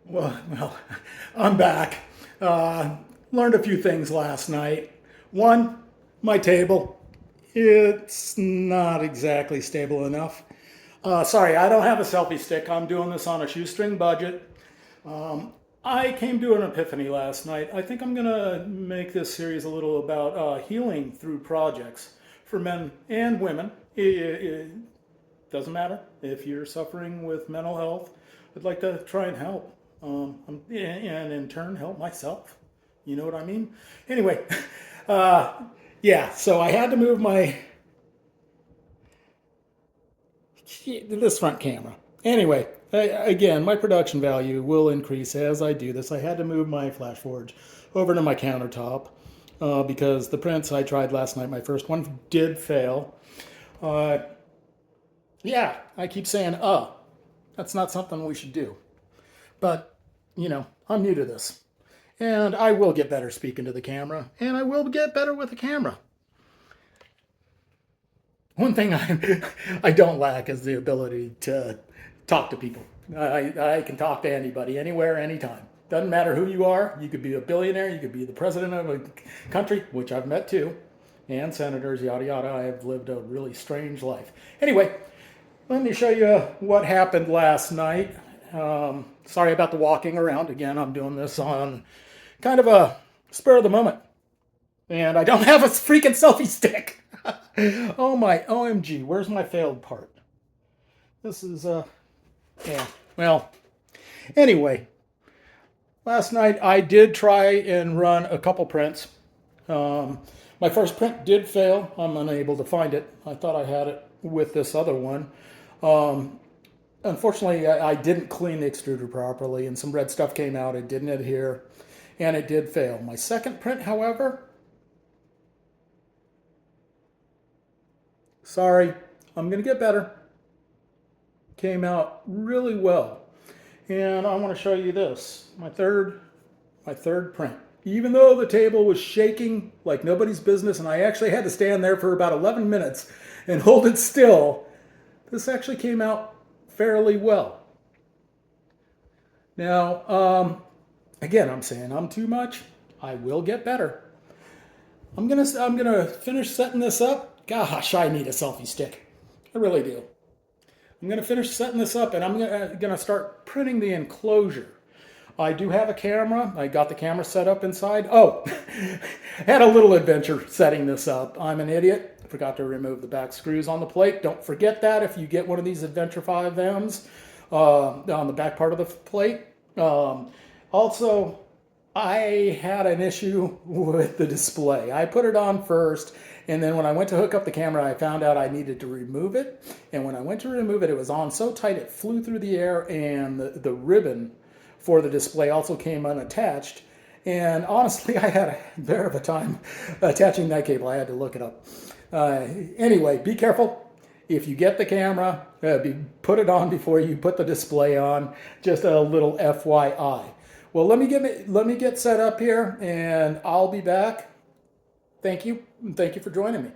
Well, I'm back. Learned a few things last night. One, my table. It's not exactly stable enough. Sorry, I don't have a selfie stick. I'm doing this on a shoestring budget. I came to an epiphany last night. I think I'm going to make this series a little about healing through projects for men and women. It doesn't matter if you're suffering with mental health. I'd like to try and help, and in turn help myself. You know what I mean? Anyway, uh, yeah. So I had to move this front camera. Anyway, again, my production value will increase as I do this. I had to move my Flash Forge over to my countertop because the prints I tried last night, my first one, did fail. Uh, yeah, I keep saying, that's not something we should do. But, I'm new to this. And I will get better speaking to the camera, and I will get better with the camera. One thing I don't lack is the ability to talk to people. I can talk to anybody, anywhere, anytime. Doesn't matter who you are. You could be a billionaire. You could be the president of a country, which I've met too, and senators, yada, yada. I have lived a really strange life. Anyway, let me show you what happened last night. Sorry about the walking around. Again, I'm doing this on kind of a spur of the moment. And I don't have a freaking selfie stick. Oh my OMG, where's my failed part? This is, yeah, well, anyway, last night I did try and run a couple prints. My first print did fail. I'm unable to find it. I thought I had it with this other one. Unfortunately, I didn't clean the extruder properly and some red stuff came out. It didn't adhere and it did fail. My second print, however, sorry, I'm going to get better. Came out really well. And I want to show you this, my third print. Even though the table was shaking like nobody's business and I actually had to stand there for about 11 minutes and hold it still, this actually came out fairly well. Now, again, I'm saying I'm too much. I will get better. I'm gonna finish setting this up. Gosh, I need a selfie stick. I really do. I'm gonna finish setting this up and I'm gonna start printing the enclosure. I do have a camera. I got the camera set up inside. Oh, had a little adventure setting this up. I'm an idiot. Forgot to remove the back screws on the plate. Don't forget that if you get one of these Adventure 5Ms on the back part of the plate. Also, I had an issue with the display. I put it on first, and then when I went to hook up the camera, I found out I needed to remove it. And when I went to remove it, it was on so tight it flew through the air, and the ribbon for the display also came unattached. And honestly, I had a bear of a time attaching that cable. I had to look it up. Anyway, be careful. If you get the camera, put it on before you put the display on. Just a little FYI. Well, let me get set up here, and I'll be back. Thank you. Thank you for joining me.